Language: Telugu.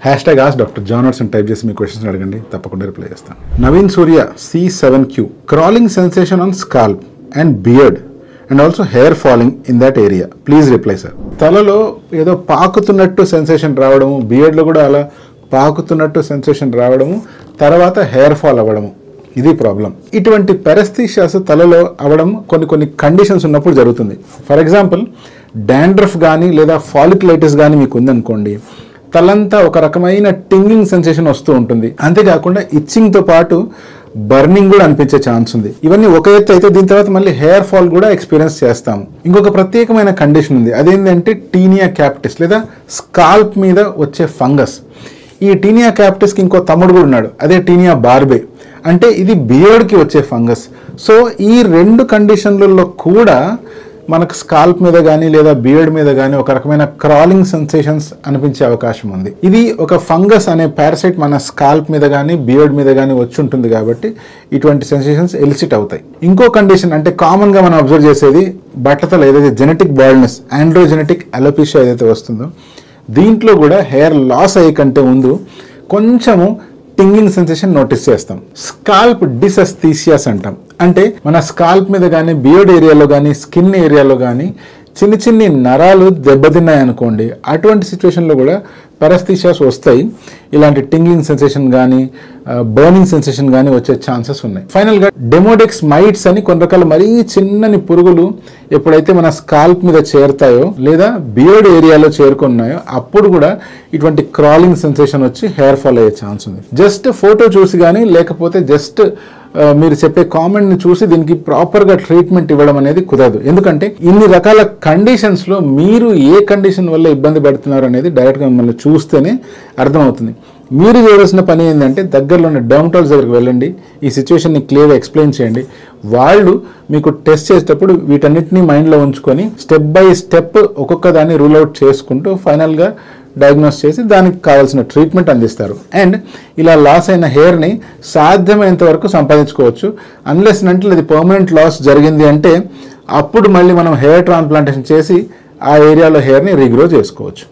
#Dr. John Watson టైప్ చేసి మీ క్వశ్చన్స్ అడగండి, తప్పకుండా రిప్లై చేస్తాను. నవీన్ సూర్య C7Q crawling sensation on scalp and beard and also hair falling in that area, please reply sir. తలలో ఏదో పాకుతున్నట్టు సెన్సేషన్ రావడము, బియర్డ్లో కూడా అలా పాకుతున్నట్టు సెన్సేషన్ రావడము, తర్వాత హెయిర్ ఫాల్ అవ్వడము, ఇది ప్రాబ్లం. ఇటువంటి పెరస్థీషియాస్ తలలో అవ్వడం కొన్ని కండిషన్స్ ఉన్నప్పుడు జరుగుతుంది. ఫర్ ఎగ్జాంపుల్ డాండ్రఫ్ కానీ లేదా ఫాలిక్యులైటిస్ కానీ మీకు ఉందనుకోండి, తలంతా ఒక రకమైన టింగింగ్ సెన్సేషన్ వస్తూ ఉంటుంది. అంతేకాకుండా ఇచ్చింగ్తో పాటు బర్నింగ్ కూడా అనిపించే ఛాన్స్ ఉంది. ఇవన్నీ ఒక ఎత్తు అయితే దీని తర్వాత మళ్ళీ హెయిర్ ఫాల్ కూడా ఎక్స్పీరియన్స్ చేస్తాము. ఇంకొక ప్రత్యేకమైన కండిషన్ ఉంది, అదేంటంటే టీనియా క్యాపిటిస్ లేదా స్కాల్ప్ మీద వచ్చే ఫంగస్. ఈ టీనియా క్యాపిటిస్కి ఇంకో తమ్ముడు కూడా ఉన్నాడు, అదే టీనియా బార్బే. అంటే ఇది బియర్డ్కి వచ్చే ఫంగస్. సో ఈ రెండు కండిషన్లలో కూడా మనకు స్కాల్ప్ మీద కానీ లేదా బియర్డ్ మీద కానీ ఒక రకమైన క్రాలింగ్ సెన్సేషన్స్ అనిపించే అవకాశం ఉంది. ఇది ఒక ఫంగస్ అనే పారాసైట్ మన స్కాల్ప్ మీద కానీ బియర్డ్ మీద కానీ వచ్చి ఉంటుంది కాబట్టి ఇటువంటి సెన్సేషన్స్ ఎలిసిట్ అవుతాయి. ఇంకో కండిషన్ అంటే కామన్గా మనం అబ్జర్వ్ చేసేది బట్టతల, ఏదైతే జెనెటిక్ బాల్డ్నెస్, ఆండ్రోజెనెటిక్ అలోపేషియా ఏదైతే వస్తుందో దీంట్లో కూడా హెయిర్ లాస్ అయ్యే కంటే ముందు కొంచెము టింగింగ్ సెన్సేషన్ నోటీస్ చేస్తాం. స్కాల్ప్ డిసెస్థీసియాస్ అంటాం. అంటే మన స్కాల్ప్ మీద కానీ బియర్డ్ ఏరియాలో కానీ స్కిన్ ఏరియాలో కానీ చిన్ని నరాలు దెబ్బతిన్నాయనుకోండి, అటువంటి సిచ్యువేషన్లో కూడా పెరస్థీషియాస్ వస్తాయి. ఇలాంటి టింగింగ్ సెన్సేషన్ కానీ బర్నింగ్ సెన్సేషన్ కానీ వచ్చే ఛాన్సెస్ ఉన్నాయి. ఫైనల్గా డెమోడెక్స్ మైట్స్ అని కొన్ని రకాల మరీ చిన్నని పురుగులు ఎప్పుడైతే మన స్కాల్ప్ మీద చేరుతాయో లేదా బియర్డ్ ఏరియాలో చేరుకున్నాయో అప్పుడు కూడా ఇటువంటి క్రాలింగ్ సెన్సేషన్ వచ్చి హెయిర్ ఫాల్ అయ్యే ఛాన్స్ ఉంది. జస్ట్ ఫోటో చూసి కానీ లేకపోతే జస్ట్ మీరు చెప్పే కామెంట్ని చూసి దీనికి ప్రాపర్గా ట్రీట్మెంట్ ఇవ్వడం అనేది కుదరదు. ఎందుకంటే ఇన్ని రకాల కండిషన్స్లో మీరు ఏ కండిషన్ వల్ల ఇబ్బంది పడుతున్నారు అనేది డైరెక్ట్గా మిమ్మల్ని చూస్తేనే అర్థమవుతుంది. మీరు చేయవలసిన పని ఏంటంటే దగ్గరలో ఉన్న డర్మటాలజిస్ట్ దగ్గరికి వెళ్ళండి, ఈ సిచ్యువేషన్ని క్లియర్గా ఎక్స్ప్లెయిన్ చేయండి. వాళ్ళు మీకు టెస్ట్ చేసేటప్పుడు వీటన్నిటిని మైండ్లో ఉంచుకొని స్టెప్ బై స్టెప్ ఒక్కొక్క దాన్ని రూల్ అవుట్ చేసుకుంటూ ఫైనల్గా డయాగ్నోస్ చేసి దానికి కావాల్సిన ట్రీట్మెంట్ అందిస్తారు. అండ్ ఇలా లాస్ అయిన హెయిర్ని సాధ్యమైనంత వరకు సంపాదించుకోవచ్చు. అన్లెస్ అంటే అది పర్మనెంట్ లాస్ జరిగింది అంటే అప్పుడు మళ్ళీ మనం హెయిర్ ట్రాన్స్ప్లాంటేషన్ చేసి ఆ ఏరియాలో హెయిర్ని రీగ్రో చేసుకోవచ్చు.